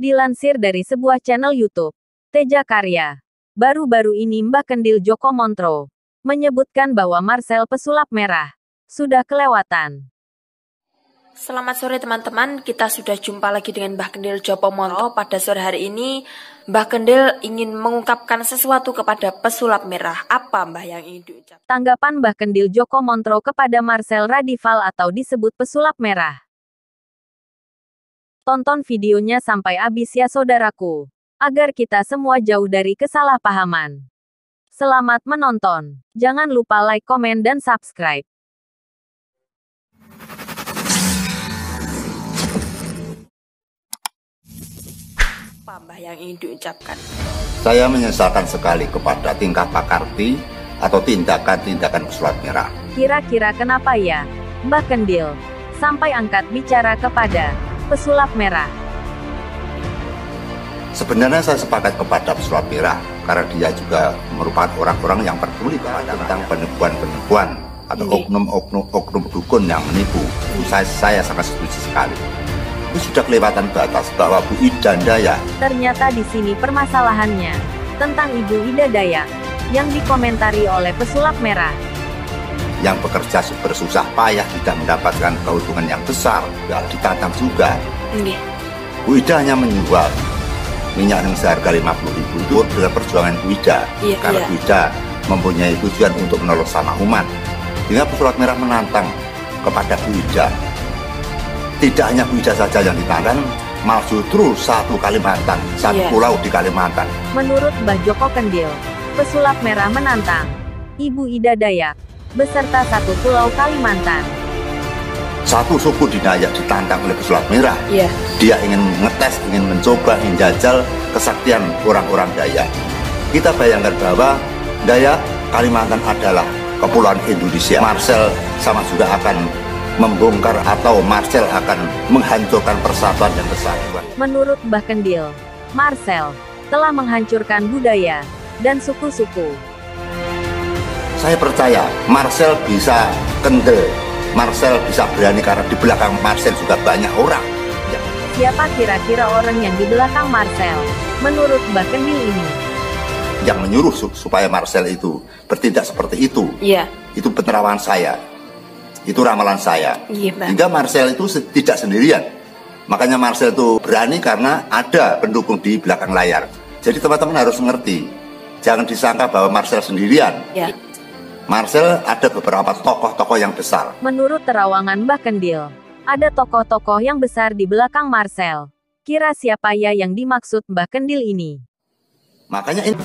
Dilansir dari sebuah channel YouTube, Teja Karya, baru-baru ini Mbah Kendil Joko Montro menyebutkan bahwa Marcel pesulap merah sudah kelewatan. Selamat sore teman-teman, kita sudah jumpa lagi dengan Mbah Kendil Joko Montro. Pada sore hari ini, Mbah Kendil ingin mengungkapkan sesuatu kepada pesulap merah. Apa Mbah yang ingin diucapkan? Tanggapan Mbah Kendil Joko Montro kepada Marcel Radival atau disebut pesulap merah. Tonton videonya sampai habis ya saudaraku, agar kita semua jauh dari kesalahpahaman. Selamat menonton. Jangan lupa like, komen, dan subscribe. Apa Mbah yang ingin diucapkan? Saya menyesalkan sekali kepada tingkah Pak Karti atau tindakan-tindakan pesulap merah. Kira-kira kenapa ya, Mbah Kendil sampai angkat bicara kepada pesulap merah? Sebenarnya saya sepakat kepada pesulap merah karena dia juga merupakan orang-orang yang peduli tentang penipuan-penipuan atau oknum dukun yang menipu. Saya sangat setuju sekali. Itu sudah kelewatan batas bahwa Bu Ida Dayak. Ternyata di sini permasalahannya tentang Ibu Ida Dayak yang dikomentari oleh pesulap merah. Yang bekerja bersusah payah tidak mendapatkan keuntungan yang besar, ya ditantang juga. Bu Ida hanya menjual minyak yang seharga 50.000 itu dengan perjuangan Bu Ida. Karena Bu Ida mempunyai tujuan untuk menolong sama umat. Sehingga pesulap merah menantang kepada Bu Ida. Tidak hanya Bu Ida saja yang ditantang, malah justru satu Kalimantan, satu pulau di Kalimantan. Menurut Mbah Joko Kendil, pesulap merah menantang Ibu Ida Dayak beserta satu pulau Kalimantan. Satu suku di Dayak ditantang oleh pesulap merah. Dia ingin ngetes, ingin mencoba, ingin jajal kesaktian orang-orang Dayak. Kita bayangkan bahwa Dayak Kalimantan adalah kepulauan Indonesia. Marcel sama juga akan membongkar atau Marcel akan menghancurkan persatuan dan kesatuan. Menurut Mbah Kendil, Marcel telah menghancurkan budaya dan suku-suku. Saya percaya Marcel bisa kendel, Marcel bisa berani karena di belakang Marcel juga banyak orang. Siapa kira-kira orang yang di belakang Marcel menurut Mbah Kendil ini? Yang menyuruh supaya Marcel itu bertindak seperti itu. Itu penerawangan saya. Itu ramalan saya. Hingga Marcel itu tidak sendirian. Makanya Marcel itu berani karena ada pendukung di belakang layar. Jadi teman-teman harus mengerti. Jangan disangka bahwa Marcel sendirian. Marcel ada beberapa tokoh-tokoh yang besar. Menurut terawangan Mbah Kendil, ada tokoh-tokoh yang besar di belakang Marcel. Kira siapa ya yang dimaksud Mbah Kendil ini? Makanya ini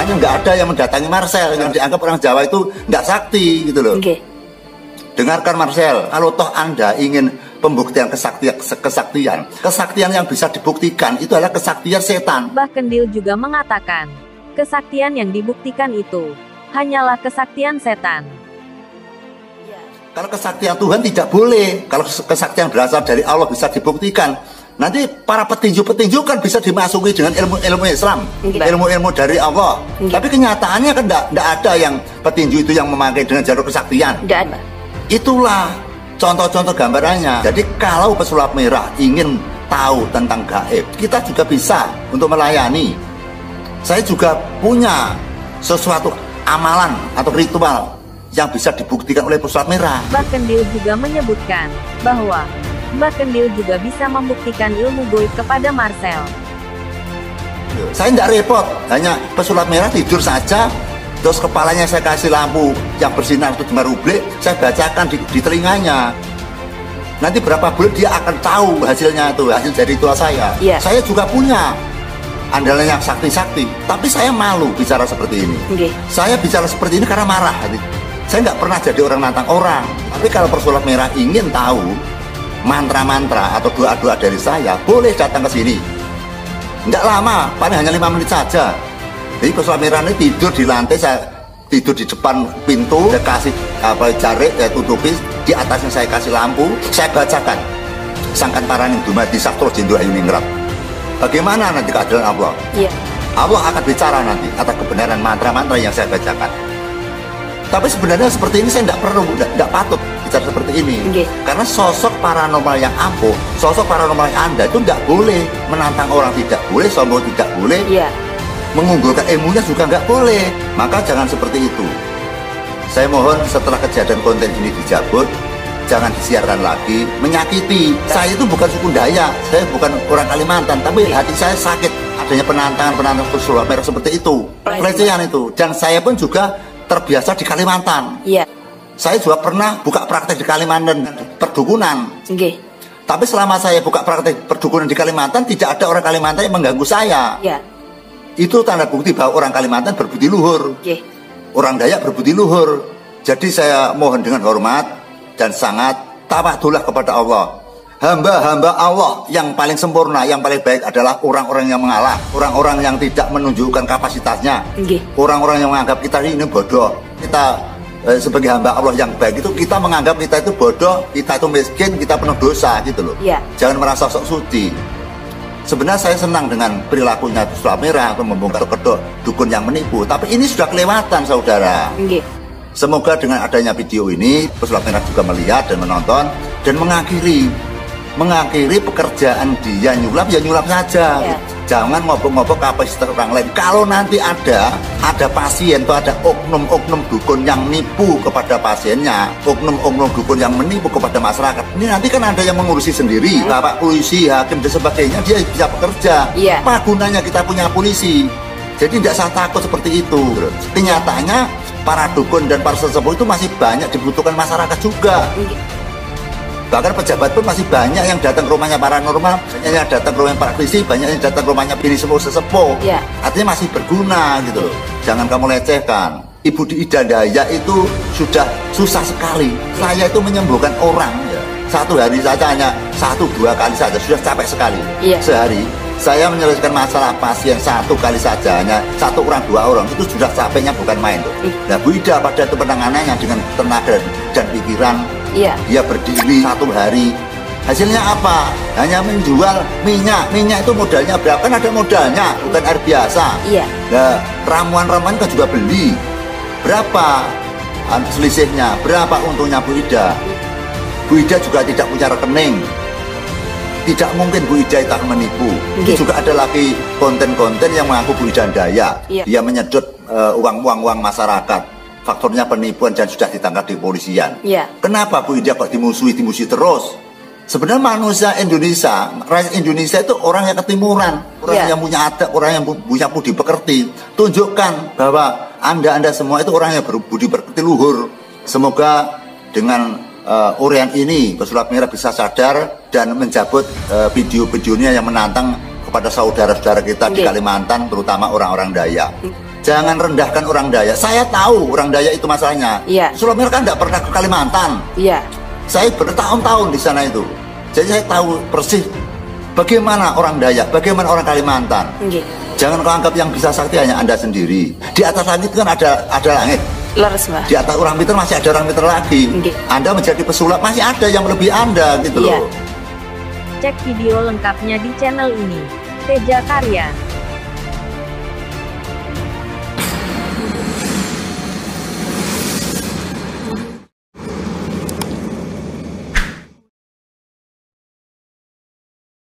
Makanya nggak ada yang mendatangi Marcel, yang dianggap orang Jawa itu nggak sakti gitu loh. Dengarkan Marcel, kalau toh Anda ingin pembuktian kesaktian yang bisa dibuktikan itu adalah kesaktian setan. Mbah Kendil juga mengatakan, kesaktian yang dibuktikan itu hanyalah kesaktian setan. Kalau kesaktian Tuhan tidak boleh. Kalau kesaktian berasal dari Allah bisa dibuktikan. Nanti para petinju-petinju kan bisa dimasuki dengan ilmu-ilmu Islam, ilmu-ilmu dari Allah. Tapi kenyataannya kan tidak ada yang petinju itu yang memakai dengan jalur kesaktian. Itulah contoh-contoh gambarannya. Jadi kalau pesulap merah ingin tahu tentang gaib, kita juga bisa untuk melayani. Saya juga punya sesuatu amalan atau ritual yang bisa dibuktikan oleh pesulap merah. Mbah Kendil juga menyebutkan bahwa Mbah Kendil juga bisa membuktikan ilmu goib kepada Marcel. Saya tidak repot, hanya pesulap merah tidur saja, terus kepalanya saya kasih lampu yang bersinar itu rublek, saya bacakan di telinganya. Nanti berapa bulan dia akan tahu hasilnya itu, hasil dari ritual saya. Saya juga punya andalan yang sakti-sakti, tapi saya malu bicara seperti ini. Saya bicara seperti ini karena marah. Saya nggak pernah jadi orang nantang orang. Tapi kalau pesulap merah ingin tahu mantra-mantra atau doa-doa dari saya, boleh datang ke sini. Nggak lama, paling hanya 5 menit saja. Jadi pesulap merah ini tidur di lantai, saya tidur di depan pintu, saya kasih jarik, saya tutupi, di atasnya saya kasih lampu, saya bacakan Sangkan Paraning Dumadi Sastro Jendro Ayu Ningrat. Bagaimana nanti keadilan Allah? Allah akan bicara nanti atas kebenaran mantra-mantra yang saya bacakan. Tapi sebenarnya seperti ini saya tidak patut bicara seperti ini. Karena sosok paranormal yang ampuh, sosok paranormal yang Anda itu tidak boleh menantang orang, tidak boleh sombong, tidak boleh mengunggulkan ilmunya juga nggak boleh. Maka jangan seperti itu. Saya mohon setelah kejadian konten ini dicabut, jangan disiarkan lagi, menyakiti. Saya itu bukan suku Dayak, saya bukan orang Kalimantan, tapi hati saya sakit adanya penantangan pesulap merah seperti itu, pelecehan itu. Dan saya pun juga terbiasa di Kalimantan. Saya juga pernah buka praktek di Kalimantan, perdukunan. Tapi selama saya buka praktek perdukunan di Kalimantan, tidak ada orang Kalimantan yang mengganggu saya. Itu tanda bukti bahwa orang Kalimantan berbudi luhur. Orang Dayak berbudi luhur. Jadi saya mohon dengan hormat dan sangat tawadhulah kepada Allah. Hamba-hamba Allah yang paling sempurna, yang paling baik adalah orang-orang yang mengalah, orang-orang yang tidak menunjukkan kapasitasnya, orang-orang yang menganggap kita ini bodoh. Kita sebagai hamba Allah yang baik itu kita menganggap kita itu bodoh, kita itu miskin, kita penuh dosa gitu loh. Jangan merasa sok suci. Sebenarnya saya senang dengan perilakunya pesulap merah atau membongkar kedok dukun yang menipu, tapi ini sudah kelewatan saudara. Semoga dengan adanya video ini pesulap merah juga melihat dan menonton dan mengakhiri pekerjaan dia nyulap, ya nyulap saja. Jangan ngobok-ngobok kapasitas orang lain. Kalau nanti ada pasien atau ada oknum-oknum dukun yang nipu kepada pasiennya, oknum-oknum dukun yang menipu kepada masyarakat, ini nanti kan ada yang mengurusi sendiri, bapak polisi, hakim dan sebagainya, dia bisa bekerja. Apa gunanya kita punya polisi? Jadi tidak usah takut seperti itu. Kenyataannya para dukun dan para sesepuh itu masih banyak dibutuhkan masyarakat juga. Bahkan pejabat pun masih banyak yang datang ke rumahnya paranormal, banyak yang datang ke rumahnya praktisi, banyak yang datang ke rumahnya bini sesepuh. Artinya masih berguna gitu loh. Jangan kamu lecehkan. Ibu di Ida Dayak itu sudah susah sekali. Saya itu menyembuhkan orang satu hari saja hanya 1-2 kali saja sudah capek sekali. Sehari saya menyelesaikan masalah pasien 1 kali saja hanya 1 orang 2 orang itu sudah capeknya bukan main tuh. Nah Bu Ida pada itu penanganannya dengan tenaga dan pikiran. Dia berdiri 1 hari. Hasilnya apa? Hanya menjual minyak. Minyak itu modalnya berapa? Kan ada modalnya, bukan air biasa. Nah, ramuan-ramuan kan juga beli. Berapa selisihnya? Berapa untungnya Bu Ida? Bu Ida juga tidak punya rekening. Tidak mungkin Bu Ida itu akan menipu. Itu juga ada lagi konten-konten yang mengaku Bu Ida Dayak. Dia menyedot uang masyarakat. Faktornya penipuan dan sudah ditangkap di kepolisian. Kenapa Bu Ida kok dimusuhi terus? Sebenarnya manusia Indonesia, rakyat Indonesia itu orang yang ketimuran, orang yang punya adab, orang yang punya budi pekerti. Tunjukkan bahwa Anda semua itu orang yang berbudi pekerti luhur. Semoga dengan uraian ini pesulap merah bisa sadar dan mencabut video-videonya yang menantang kepada saudara-saudara kita di Kalimantan, terutama orang-orang Dayak. Jangan rendahkan orang Dayak. Saya tahu orang Dayak itu masalahnya. Iya. Pesulap merah kan tidak pernah ke Kalimantan. Iya. Saya bertahun-tahun di sana itu. Jadi saya tahu persis bagaimana orang Dayak, bagaimana orang Kalimantan. Nggih. Jangan kau anggap yang bisa sakti hanya Anda sendiri. Di atas langit kan ada langit. Leres, Mbah. Di atas orang pintar masih ada orang pintar lagi. Nggih. Anda menjadi pesulap masih ada yang lebih Anda gitu Iya. loh. Cek video lengkapnya di channel ini. Teja Karya.